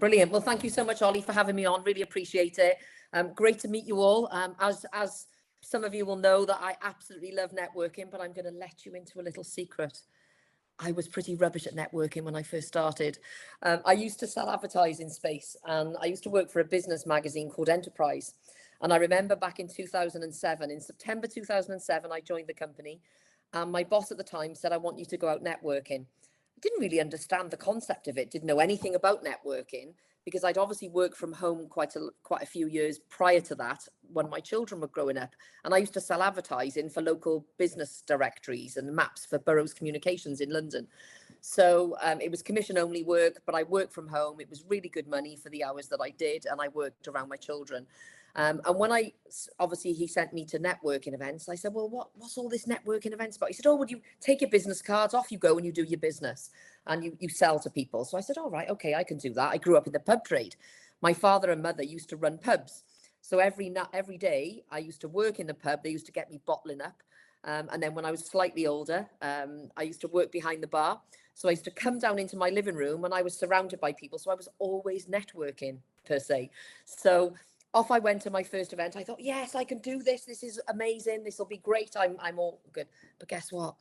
Brilliant. Well, thank you so much, Ollie, for having me on. Really appreciate it. Great to meet you all. As some of you will know that I absolutely love networking, but I'm going to let you into a little secret. I was pretty rubbish at networking when I first started. I used to sell advertising space, and I used to work for a business magazine called Enterprise. And I remember back in 2007, in September 2007, I joined the company. And my boss at the time said, I want you to go out networking. I didn't really understand the concept of it, didn't know anything about networking, because I'd obviously worked from home quite a few years prior to that when my children were growing up. And I used to sell advertising for local business directories and maps for boroughs communications in London. So it was commission only work, but I worked from home. It was really good money for the hours that I did, and I worked around my children. And when obviously he sent me to networking events, I said, well, what's all this networking events about? He said, oh, would you take your business cards, off you go and you do your business and you sell to people. So I said, all right, okay, I can do that. I grew up in the pub trade. My father and mother used to run pubs. So every day I used to work in the pub. They used to get me bottling up. And then when I was slightly older, I used to work behind the bar. So I used to come down into my living room and I was surrounded by people. So I was always networking per se. So off I went to my first event. I thought, yes, I can do this. This is amazing. This will be great. I'm all good. But guess what?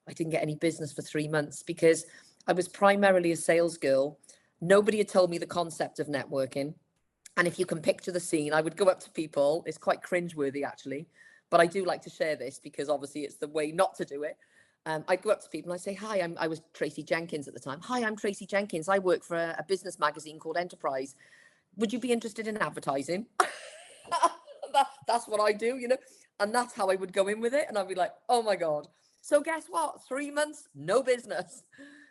I didn't get any business for 3 months because I was primarily a sales girl. Nobody had told me the concept of networking. And if you can picture the scene, I would go up to people. It's quite cringeworthy, actually. But I do like to share this because obviously it's the way not to do it. I'd go up to people and I'd say, hi, I was Tracey Jenkins at the time. Hi, I'm Tracey Jenkins. I work for a business magazine called Enterprise. Would you be interested in advertising? That's what I do, and that's how I would go in with it. And I'd be like, oh my God. So guess what? 3 months, no business.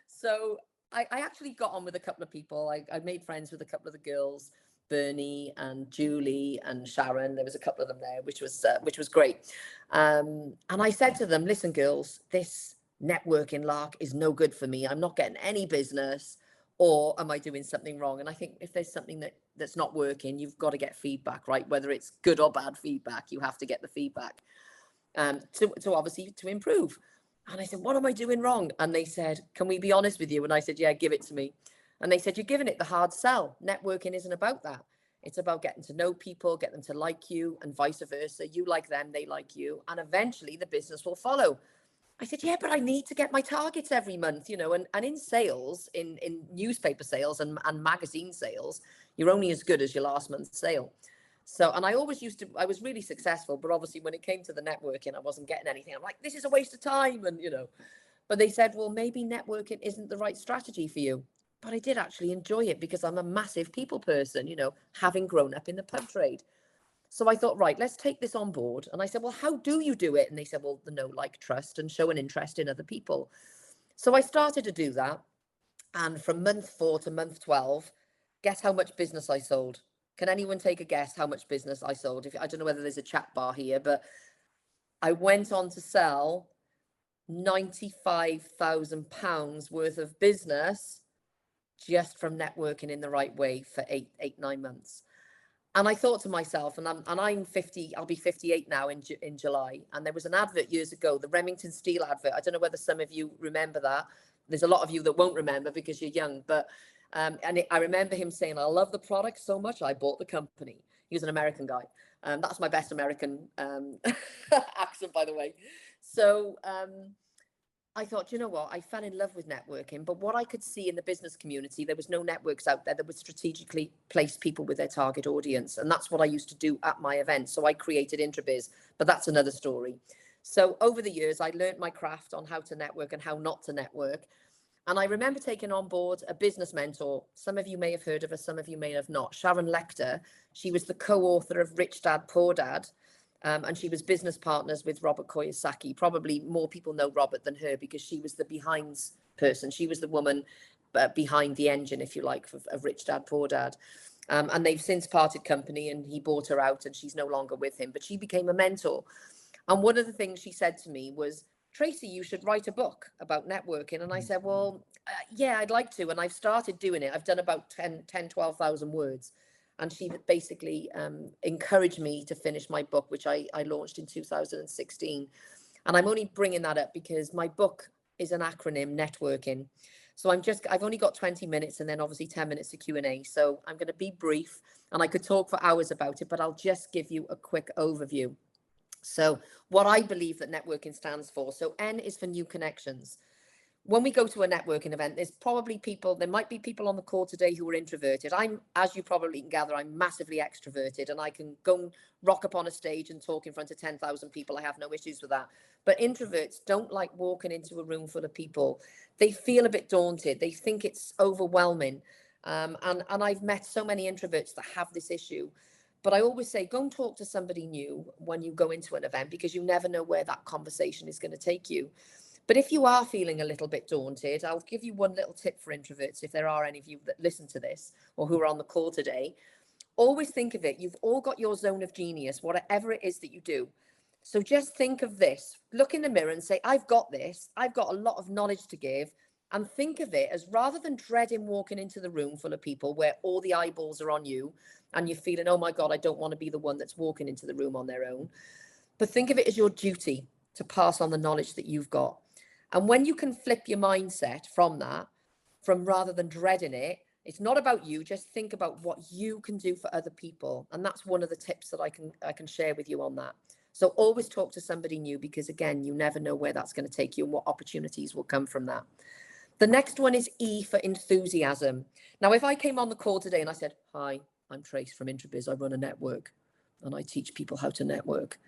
So I actually got on with a couple of people. I made friends with a couple of the girls, Bernie and Julie and Sharon. There was a couple of them there, which was great. And I said to them, listen, girls, this networking lark is no good for me. I'm not getting any business. Or am I doing something wrong? And I think if there's something that's not working, you've got to get feedback, right? Whether it's good or bad feedback, you have to get the feedback to obviously to improve. And I said, what am I doing wrong? And they said, can we be honest with you? And I said, yeah, give it to me. And they said, you're giving it the hard sell. Networking isn't about that. It's about getting to know people, get them to like you, and vice versa. You like them, they like you. And eventually the business will follow. I said, yeah, but I need to get my targets every month, and in sales, in newspaper sales and magazine sales, you're only as good as your last month's sale. So, and I was really successful, but obviously when it came to the networking, I wasn't getting anything. I'm like, this is a waste of time. And, but they said, well, maybe networking isn't the right strategy for you. But I did actually enjoy it because I'm a massive people person, having grown up in the pub trade. So I thought, right, let's take this on board. And I said, well, how do you do it? And they said, well, the know, like, trust and show an interest in other people. So I started to do that. And from month 4 to month 12, guess how much business I sold? Can anyone take a guess how much business I sold? I don't know whether there's a chat bar here, but I went on to sell £95,000 worth of business just from networking in the right way for 9 months. And I thought to myself, and I'm 50, I'll be 58 now in July. And there was an advert years ago, the Remington Steel advert. I don't know whether some of you remember that. There's a lot of you that won't remember because you're young. But I remember him saying, I love the product so much, I bought the company. He was an American guy. That's my best American accent, by the way. So I thought, you know what, I fell in love with networking, but what I could see in the business community, there was no networks out there that would strategically place people with their target audience. And that's what I used to do at my events. So I created Intrabiz, but that's another story. So over the years, I learned my craft on how to network and how not to network. And I remember taking on board a business mentor. Some of you may have heard of her, some of you may have not. Sharon Lecter. She was the co-author of Rich Dad, Poor Dad. And she was business partners with Robert Kiyosaki. Probably more people know Robert than her because she was the behinds person. She was the woman behind the engine, if you like, of Rich Dad, Poor Dad. And they've since parted company and he bought her out and she's no longer with him. But she became a mentor. And one of the things she said to me was, Tracey, you should write a book about networking. And I said, well, yeah, I'd like to. And I've started doing it. I've done about 12,000 words. And she basically encouraged me to finish my book, which I launched in 2016. And I'm only bringing that up because my book is an acronym, networking. So I've only got 20 minutes and then obviously 10 minutes to Q&A. So I'm going to be brief, and I could talk for hours about it, but I'll just give you a quick overview. So what I believe that networking stands for. So N is for new connections. When we go to a networking event, there might be people on the call today who are introverted. As you probably can gather, I'm massively extroverted, and I can go and rock up on a stage and talk in front of 10,000 people. I have no issues with that. But introverts don't like walking into a room full of people. They feel a bit daunted. They think it's overwhelming. And I've met so many introverts that have this issue. But I always say, go and talk to somebody new when you go into an event, because you never know where that conversation is going to take you. But if you are feeling a little bit daunted, I'll give you one little tip for introverts, if there are any of you that listen to this or who are on the call today. Always think of it. You've all got your zone of genius, whatever it is that you do. So just think of this. Look in the mirror and say, I've got this. I've got a lot of knowledge to give. And think of it as, rather than dreading walking into the room full of people where all the eyeballs are on you and you're feeling, oh my God, I don't want to be the one that's walking into the room on their own. But think of it as your duty to pass on the knowledge that you've got. And when you can flip your mindset from rather than dreading it, it's not about you, just think about what you can do for other people. And that's one of the tips that I can share with you on that. So always talk to somebody new, because again, you never know where that's going to take you and what opportunities will come from that. The next one is E for enthusiasm. Now, if I came on the call today and I said, hi, I'm Trace from Intrabiz, I run a network and I teach people how to network,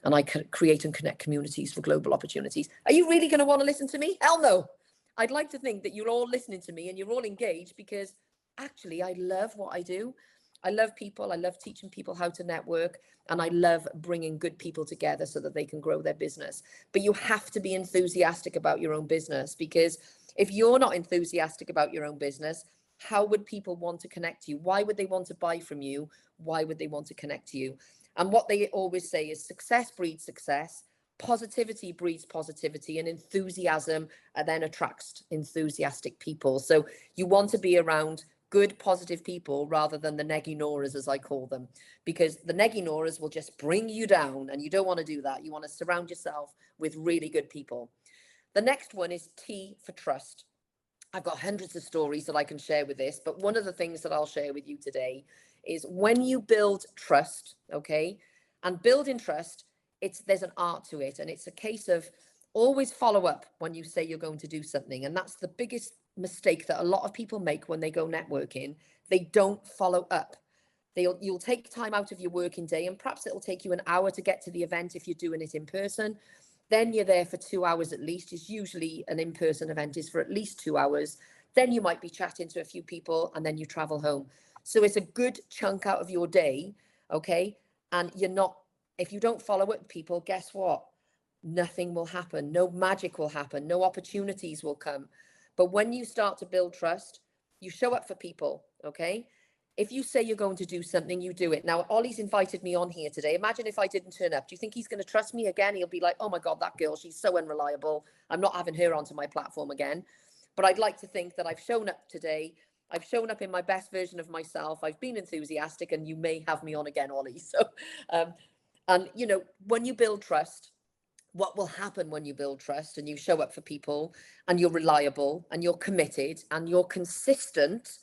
and I create and connect communities for global opportunities. Are you really going to want to listen to me? Hell no. I'd like to think that you're all listening to me and you're all engaged, because actually I love what I do. I love people. I love teaching people how to network, and I love bringing good people together so that they can grow their business. But you have to be enthusiastic about your own business, because if you're not enthusiastic about your own business, how would people want to connect to you? Why would they want to buy from you? Why would they want to connect to you? And what they always say is success breeds success, positivity breeds positivity, and enthusiasm then attracts enthusiastic people. So you want to be around good, positive people rather than the neginoras, as I call them, because the neginoras will just bring you down, and you don't want to do that. You want to surround yourself with really good people. The next one is T for trust. I've got hundreds of stories that I can share with this, but one of the things that I'll share with you today is when you build trust, okay, and building trust, there's an art to it, and it's a case of always follow up when you say you're going to do something. And that's the biggest mistake that a lot of people make when they go networking. They don't follow up. You'll take time out of your working day, and perhaps it'll take you an hour to get to the event if you're doing it in person. Then you're there for 2 hours at least. It's usually an in-person event is for at least 2 hours. Then you might be chatting to a few people, and then you travel home. So it's a good chunk out of your day, okay? And if you don't follow up with people, guess what? Nothing will happen. No magic will happen. No opportunities will come. But when you start to build trust, you show up for people, okay? If you say you're going to do something, you do it. Now, Ollie's invited me on here today. Imagine if I didn't turn up. Do you think he's going to trust me again? He'll be like, oh my God, that girl, she's so unreliable. I'm not having her onto my platform again. But I'd like to think that I've shown up today. I've shown up in my best version of myself. I've been enthusiastic, and you may have me on again, Ollie. So, and you know, when you build trust, what will happen when you build trust and you show up for people, and you're reliable and you're committed and you're consistent.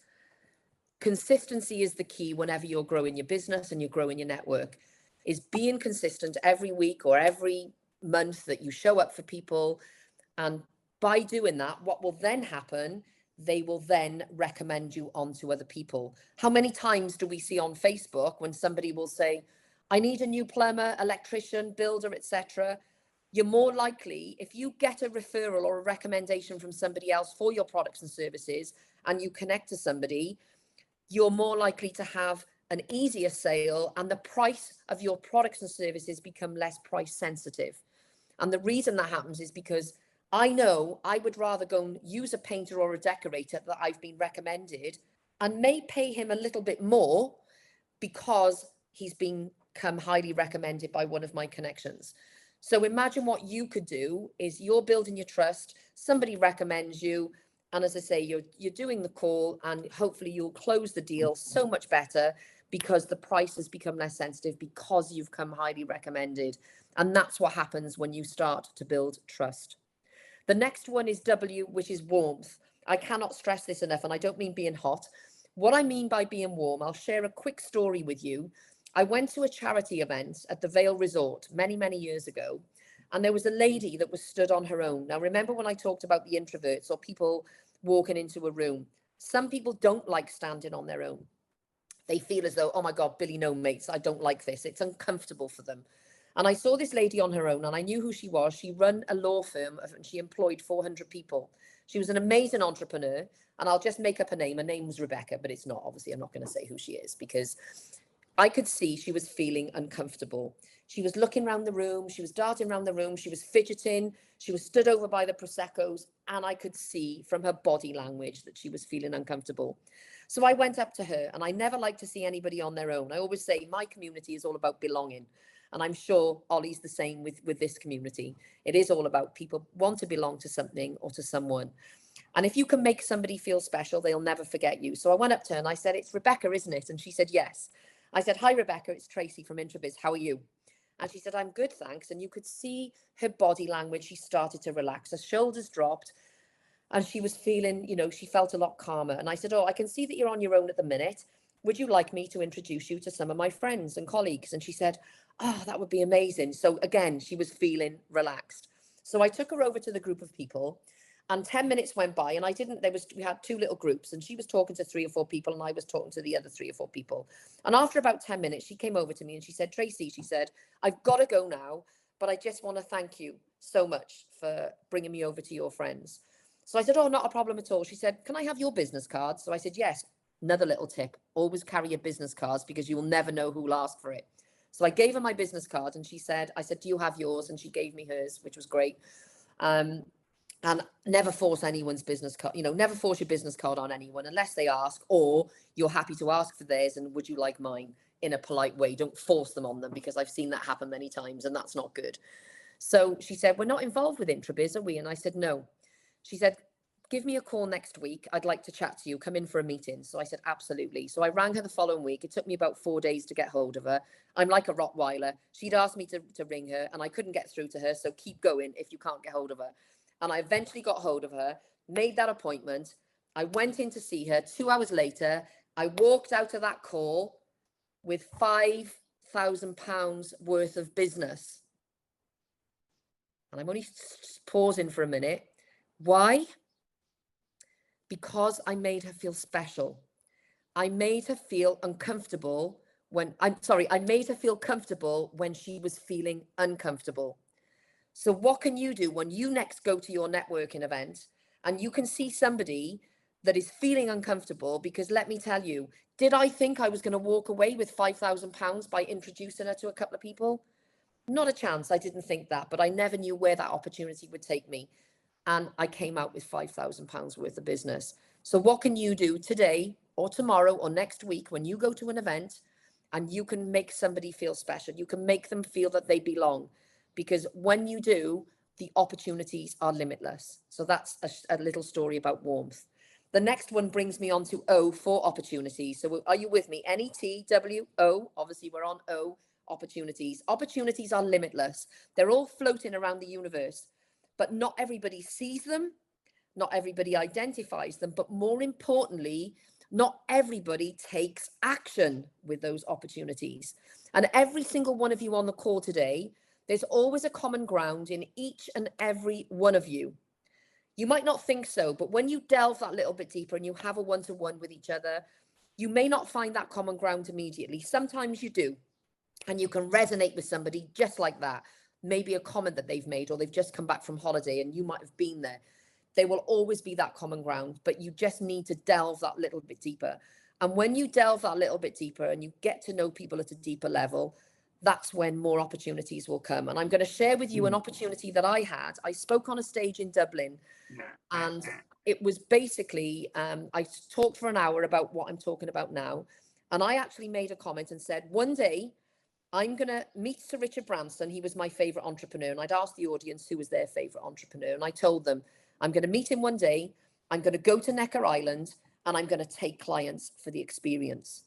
Consistency is the key whenever you're growing your business and you're growing your network, is being consistent every week or every month that you show up for people. And by doing that, what will then happen, they will then recommend you on to other people. How many times do we see on Facebook when somebody will say, I need a new plumber, electrician, builder, etc. You're more likely, if you get a referral or a recommendation from somebody else for your products and services, and you connect to somebody, you're more likely to have an easier sale, and the price of your products and services become less price sensitive. And the reason that happens is because I know I would rather go and use a painter or a decorator that I've been recommended, and may pay him a little bit more because he's become highly recommended by one of my connections. So imagine what you could do is you're building your trust, somebody recommends you, and as I say, you're doing the call, and hopefully you'll close the deal so much better because the price has become less sensitive because you've come highly recommended. And that's what happens when you start to build trust. The next one is W, which is warmth. I cannot stress this enough, and I don't mean being hot. What I mean by being warm, I'll share a quick story with you. I went to a charity event at the Vale Resort many, many years ago, and there was a lady that was stood on her own. Now, remember when I talked about the introverts or people walking into a room? Some people don't like standing on their own. They feel as though, oh my God, Billy, no mates, I don't like this. It's uncomfortable for them. And I saw this lady on her own, and I knew who she was. She ran a law firm and she employed 400 people. She was an amazing entrepreneur, and I'll just make up a name. Her name was Rebecca, but it's not. Obviously, I'm not going to say who she is because I could see she was feeling uncomfortable. She was looking around the room. She was darting around the room. She was fidgeting. She was stood over by the Prosecco's, and I could see from her body language that she was feeling uncomfortable. So I went up to her, and I never like to see anybody on their own. I always say my community is all about belonging. And I'm sure Ollie's the same with this community. It is all about people want to belong to something or to someone. And if you can make somebody feel special, they'll never forget you. So I went up to her and I said, it's Rebecca, isn't it? And she said, yes. I said, hi, Rebecca, it's Tracey from Intrabiz. How are you? And she said, I'm good, thanks. And you could see her body language. She started to relax. Her shoulders dropped. And she was feeling, she felt a lot calmer. And I said, oh, I can see that you're on your own at the minute. Would you like me to introduce you to some of my friends and colleagues? And she said, oh, that would be amazing. So again, she was feeling relaxed. So I took her over to the group of people, and 10 minutes went by, and we had two little groups, and she was talking to 3 or 4 people, and I was talking to the other 3 or 4 people. And after about 10 minutes, she came over to me and she said, Tracey, she said, I've got to go now, but I just want to thank you so much for bringing me over to your friends. So I said, oh, not a problem at all. She said, can I have your business cards? So I said, yes. Another little tip, always carry your business cards because you will never know who will ask for it. So I gave her my business card, and I said, do you have yours? And she gave me hers, which was great. And never force anyone's business card, never force your business card on anyone unless they ask, or you're happy to ask for theirs and would you like mine, in a polite way. Don't force them on them, because I've seen that happen many times and that's not good. So she said, we're not involved with Intrabiz, are we? And I said, no. She said, give me a call next week. I'd like to chat to you. Come in for a meeting. So I said, absolutely. So I rang her the following week. It took me about 4 days to get hold of her. I'm like a Rottweiler. She'd asked me to ring her, and I couldn't get through to her. So keep going if you can't get hold of her. And I eventually got hold of her, made that appointment. I went in to see her. 2 hours later, I walked out of that call with £5,000 worth of business. And I'm only pausing for a minute. Why? Because I made her feel special. I made her feel uncomfortable I made her feel comfortable when she was feeling uncomfortable. So what can you do when you next go to your networking event and you can see somebody that is feeling uncomfortable? Because let me tell you, did I think I was going to walk away with £5,000 by introducing her to a couple of people? Not a chance. I didn't think that, but I never knew where that opportunity would take me. And I came out with £5,000 worth of business. So what can you do today or tomorrow or next week when you go to an event and you can make somebody feel special? You can make them feel that they belong, because when you do, the opportunities are limitless. So that's a little story about warmth. The next one brings me on to O for opportunities. So are you with me? NETWO. Obviously, we're on O, opportunities. Opportunities are limitless. They're all floating around the universe. But not everybody sees them, not everybody identifies them, but more importantly, not everybody takes action with those opportunities. And every single one of you on the call today, there's always a common ground in each and every one of you. You might not think so, but when you delve that little bit deeper and you have a one-to-one with each other, you may not find that common ground immediately. Sometimes you do, and you can resonate with somebody just like that. Maybe a comment that they've made, or they've just come back from holiday and you might have been there. There will always be that common ground, but you just need to delve that little bit deeper. And when you delve that little bit deeper and you get to know people at a deeper level, that's when more opportunities will come. And I'm going to share with you an opportunity that I had. I spoke on a stage in Dublin, and it was basically, I talked for an hour about what I'm talking about now. And I actually made a comment and said, one day, I'm going to meet Sir Richard Branson. He was my favourite entrepreneur. And I'd asked the audience who was their favourite entrepreneur. And I told them, I'm going to meet him one day. I'm going to go to Necker Island and I'm going to take clients for the experience.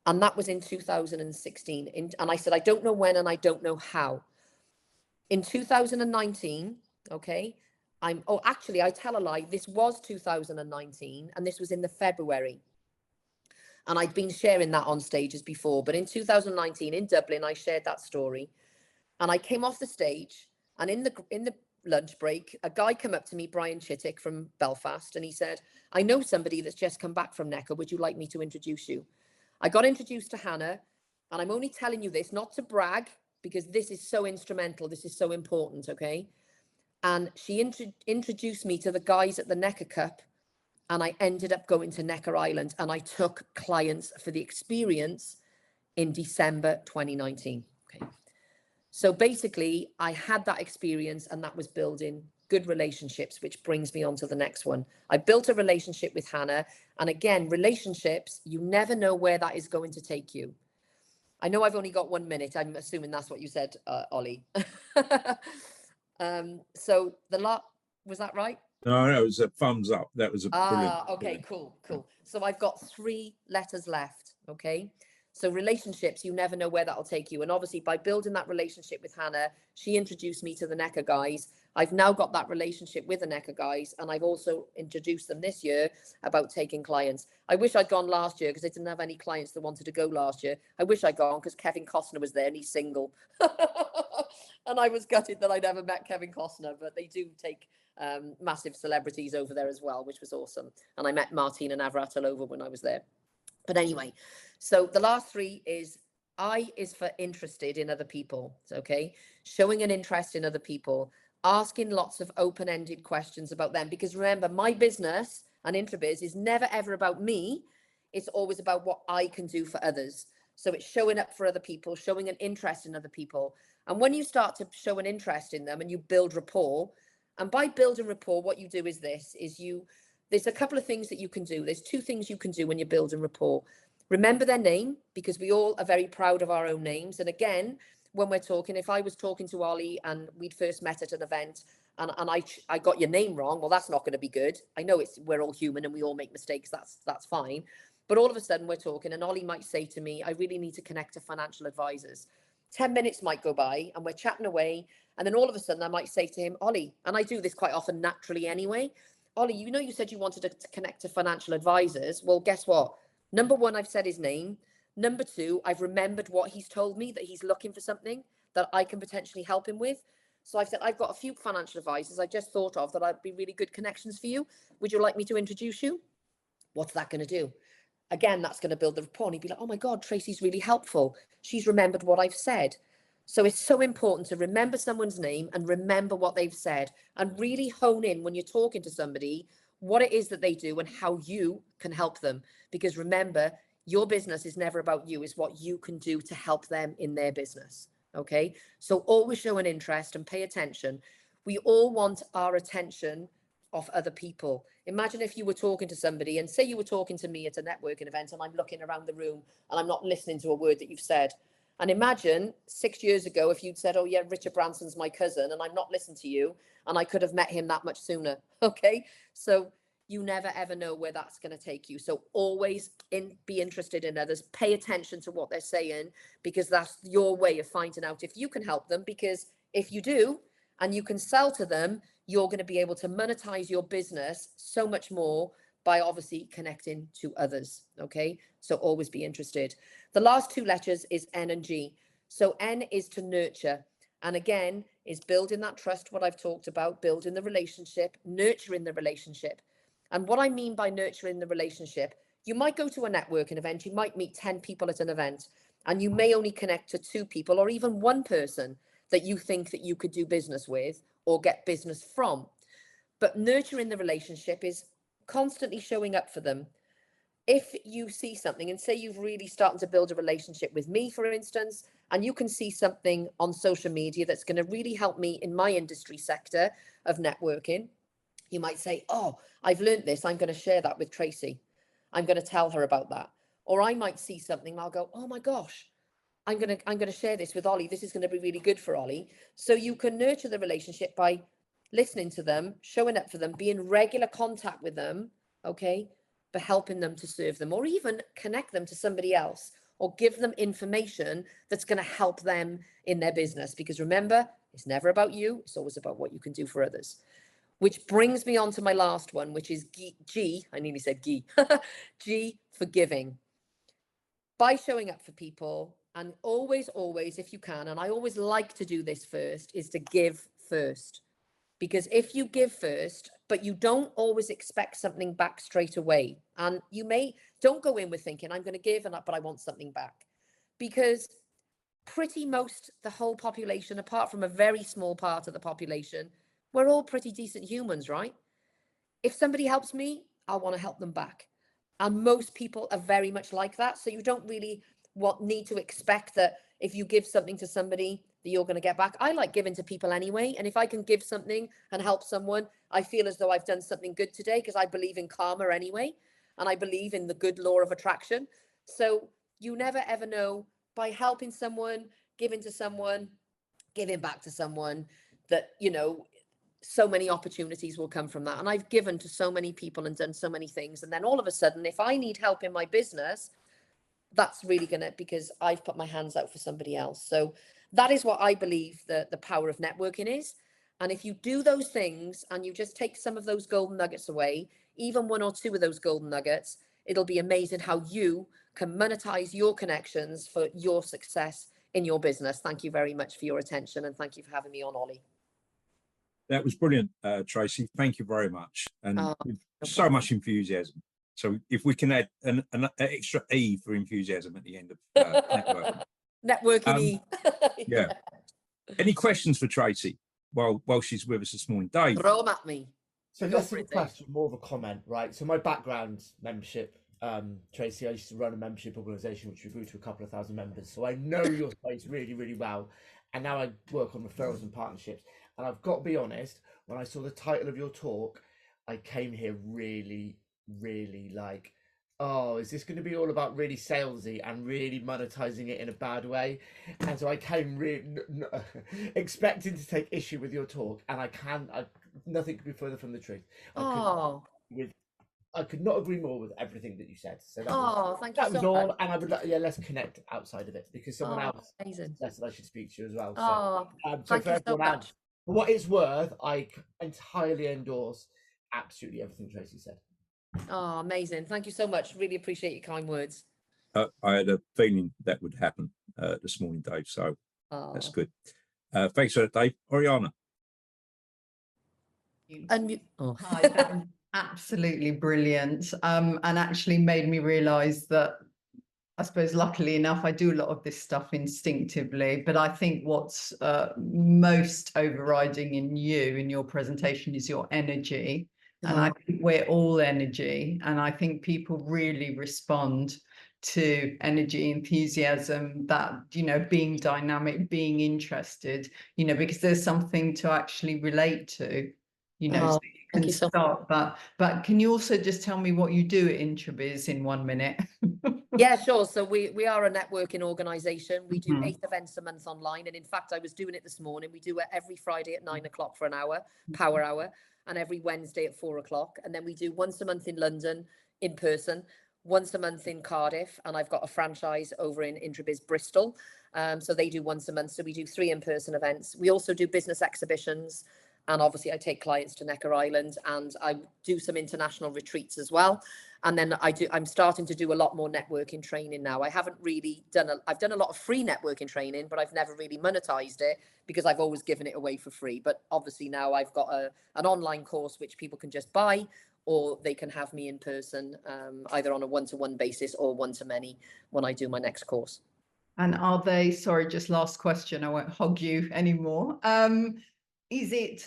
And that was in 2016. And I said, I don't know when and I don't know how. In 2019, okay, actually, I tell a lie. This was 2019, and this was in the February. And I'd been sharing that on stages before. But in 2019 in Dublin, I shared that story. And I came off the stage, and in the lunch break, a guy came up to me, Brian Chittick from Belfast, and he said, I know somebody that's just come back from NECA. Would you like me to introduce you? I got introduced to Hannah, and I'm only telling you this, not to brag, because this is so instrumental. This is so important, okay? And she introduced me to the guys at the NECA Cup, and I ended up going to Necker Island, and I took clients for the experience in December 2019. Okay. So basically, I had that experience, and that was building good relationships, which brings me on to the next one. I built a relationship with Hannah. And again, relationships, you never know where that is going to take you. I know I've only got 1 minute. I'm assuming that's what you said, Ollie. So was that right? No, it was a thumbs up. That was a brilliant. Okay, cool. So I've got 3 letters left, okay? So relationships, you never know where that'll take you. And obviously by building that relationship with Hannah, she introduced me to the NECA guys. I've now got that relationship with the NECA guys, and I've also introduced them this year about taking clients. I wish I'd gone last year because I didn't have any clients that wanted to go last year. I wish I'd gone because Kevin Costner was there and he's single. And I was gutted that I'd never met Kevin Costner, but they do take massive celebrities over there as well, which was awesome. And I met Martina Navratilova when I was there. But anyway, so the last 3 is I is for interested in other people. Okay. Showing an interest in other people, asking lots of open-ended questions about them. Because remember, my business and Intrabiz is never ever about me. It's always about what I can do for others. So it's showing up for other people, showing an interest in other people. And when you start to show an interest in them and you build rapport, and by building rapport, what you do is there's a couple of things that you can do. There's 2 things you can do when you're building rapport. Remember their name, because we all are very proud of our own names. And again, when we're talking, if I was talking to Ollie and we'd first met at an event and I got your name wrong, well, that's not going to be good. I know we're all human and we all make mistakes. That's fine. But all of a sudden we're talking and Ollie might say to me, I really need to connect to financial advisors. 10 minutes might go by and we're chatting away. And then all of a sudden I might say to him, Ollie, and I do this quite often naturally anyway, Ollie, you said you wanted to connect to financial advisors. Well, guess what? Number 1, I've said his name. Number 2, I've remembered what he's told me, that he's looking for something that I can potentially help him with. So I've said, I've got a few financial advisors I just thought of that I'd be really good connections for you. Would you like me to introduce you? What's that going to do? Again, that's going to build the rapport. And he'd be like, oh my God, Tracey's really helpful. She's remembered what I've said. So it's so important to remember someone's name and remember what they've said and really hone in when you're talking to somebody, what it is that they do and how you can help them. Because remember, your business is never about you, it's what you can do to help them in their business. Okay. So always show an interest and pay attention. We all want our attention off other people. Imagine if you were talking to somebody and say you were talking to me at a networking event and I'm looking around the room and I'm not listening to a word that you've said. And imagine 6 years ago, if you'd said, oh yeah, Richard Branson's my cousin and I'm not listening to you and I could have met him that much sooner. Okay. So you never ever know where that's going to take you. So always be interested in others, pay attention to what they're saying, because that's your way of finding out if you can help them. Because if you do, and you can sell to them, you're going to be able to monetize your business so much more by obviously connecting to others. Okay. So always be interested. The last 2 letters is N and G. So N is to nurture. And again, is building that trust, what I've talked about, building the relationship, nurturing the relationship. And what I mean by nurturing the relationship, you might go to a networking event, you might meet 10 people at an event, and you may only connect to 2 people or even 1 person that you think that you could do business with or get business from. But nurturing the relationship is constantly showing up for them. If you see something and say you've really started to build a relationship with me, for instance, and you can see something on social media that's going to really help me in my industry sector of networking, you might say, oh, I've learned this. I'm going to share that with Tracey. I'm going to tell her about that. Or I might see something and I'll go, oh my gosh, I'm going to share this with Ollie. This is going to be really good for Ollie. So you can nurture the relationship by listening to them, showing up for them, be in regular contact with them, okay, but helping them to serve them, or even connect them to somebody else, or give them information that's going to help them in their business. Because remember, it's never about you. It's always about what you can do for others. Which brings me on to my last one, which is G. I nearly said G. G for giving. By showing up for people, and always, if you can, and I always like to do this first, is to give first. Because if you give first, but you don't always expect something back straight away, and don't go in with thinking, I'm going to give, but I want something back. Because the whole population, apart from a very small part of the population, we're all pretty decent humans, right? If somebody helps me, I want to help them back. And most people are very much like that. So you don't really need to expect that if you give something to somebody that you're going to get back. I like giving to people anyway. And if I can give something and help someone, I feel as though I've done something good today, because I believe in karma anyway. And I believe in the good law of attraction. So you never ever know, by helping someone, giving to someone, giving back to someone, that, so many opportunities will come from that. And I've given to so many people and done so many things. And then all of a sudden, if I need help in my business, that's really because I've put my hands out for somebody else. So that is what I believe the power of networking is. And if you do those things and you just take some of those golden nuggets away, even one or two of those golden nuggets, it'll be amazing how you can monetize your connections for your success in your business. Thank you very much for your attention. And thank you for having me on, Ollie. That was brilliant, Tracey. Thank you very much. And so much enthusiasm. So if we can add an extra E for enthusiasm at the end of networking. Networking E. Yeah. Any questions for Tracey while she's with us this morning? Dave? Throw them at me. So less of a question, more of a comment, right? So my background's membership. Tracey, I used to run a membership organization which we grew to a couple of thousand members. So I know your space really, really well. And now I work on referrals and partnerships. And I've got to be honest, when I saw the title of your talk, I came here really, really like, oh, is this going to be all about really salesy and really monetizing it in a bad way? And so I came really expecting to take issue with your talk, and nothing could be further from the truth. I could not agree more with everything that you said. So thank you. That was all, and I would let's connect outside of it, because someone else said I should speak to you as well. So thank you so much. For what it's worth, I entirely endorse absolutely everything Tracey said. Oh, amazing. Thank you so much. Really appreciate your kind words. I had a feeling that would happen this morning, Dave. So that's good. Thanks for that, Dave. Oriana. Hi, that was absolutely brilliant. And actually made me realise that, I suppose, luckily enough, I do a lot of this stuff instinctively, but I think what's most overriding in your presentation is your energy. And I think we're all energy. And I think people really respond to energy, enthusiasm, that, being dynamic, being interested, because there's something to actually relate to, so you can start that. But can you also just tell me what you do at Intrabiz in 1 minute? Yeah, sure. So we are a networking organization. We do 8 events a month online. And in fact, I was doing it this morning. We do it every Friday at 9 o'clock for an hour, power hour, and every Wednesday at 4 o'clock. And then we do once a month in London in person, once a month in Cardiff. And I've got a franchise over in Intrabiz Bristol. So they do once a month. So we do 3 in-person events. We also do business exhibitions. And obviously I take clients to Necker Island, and I do some international retreats as well. And then I'm starting to do a lot more networking training now. I haven't really I've done a lot of free networking training, but I've never really monetized it because I've always given it away for free. But obviously now I've got an online course which people can just buy, or they can have me in person, either on a one-to-one basis or one-to-many when I do my next course. And are they, sorry, just last question, I won't hog you anymore.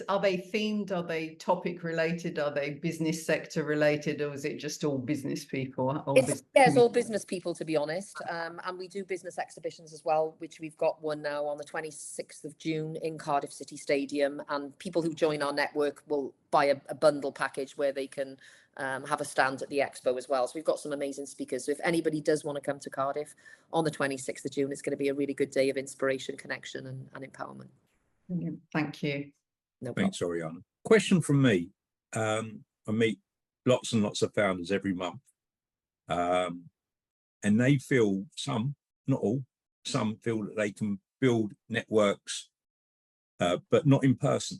Are they themed? Are they topic related? Are they business sector related? Or is it just all business people? It's all business people, to be honest. And we do business exhibitions as well, which we've got one now on the 26th of June in Cardiff City Stadium. And people who join our network will buy a bundle package where they can have a stand at the expo as well. So we've got some amazing speakers. So if anybody does want to come to Cardiff on the 26th of June, it's going to be a really good day of inspiration, connection and empowerment. Thank you. No problem. Thanks, Oriana. Question from me. I meet lots and lots of founders every month. And they feel, some, not all, some feel that they can build networks, but not in person.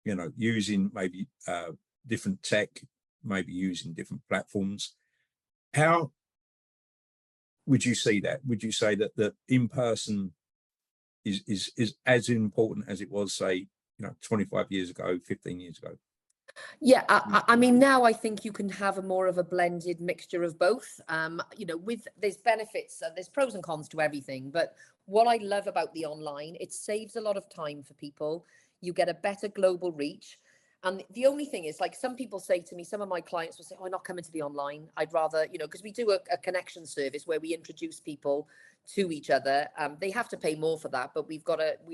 you know, using maybe different tech, maybe using different platforms. How would you see that? Would you say that the in-person is as important as it was, say, 25 years ago, 15 years ago? Yeah, I mean, now I think you can have a more of a blended mixture of both. There's benefits, there's pros and cons to everything. But what I love about the online, it saves a lot of time for people. You get a better global reach. And the only thing is, like, some people say to me, some of my clients will say, oh, I'm not coming to the online. I'd rather, because we do a connection service where we introduce people to each other. They have to pay more for that, but we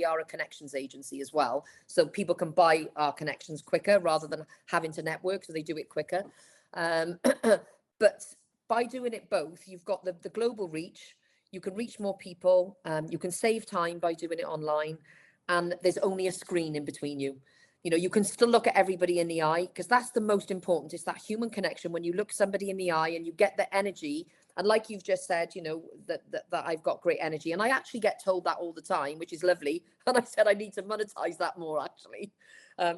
are a connections agency as well. So people can buy our connections quicker rather than having to network. So they do it quicker. But by doing it both, you've got the global reach. You can reach more people. You can save time by doing it online. And there's only a screen in between you. You can still look at everybody in the eye, because that's the most important. It's that human connection. When you look somebody in the eye and you get the energy, and like you've just said, that I've got great energy, and I actually get told that all the time, which is lovely. And I said I need to monetize that more, actually,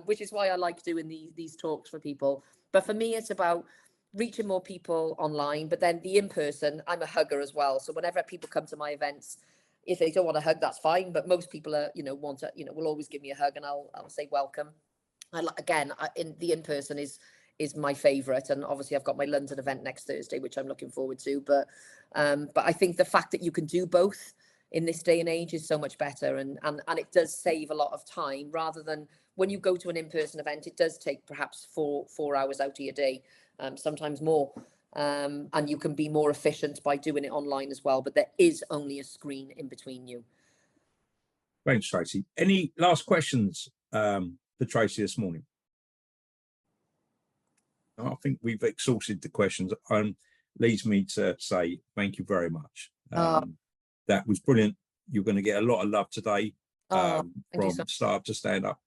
which is why I like doing these talks for people. But for me, it's about reaching more people online, but then the in-person, I'm a hugger as well. So whenever people come to my events, if they don't want a hug, that's fine. But most people are, will always give me a hug, and I'll say welcome. In the in-person is my favorite. And obviously I've got my London event next Thursday, which I'm looking forward to. But I think the fact that you can do both in this day and age is so much better. And it does save a lot of time, rather than when you go to an in-person event, it does take perhaps four hours out of your day, sometimes more. And you can be more efficient by doing it online as well, but there is only a screen in between you. Thanks, Tracey. Any last questions for Tracey this morning? I think we've exhausted the questions. Leads me to say thank you very much. That was brilliant. You're going to get a lot of love today, from start to stand up.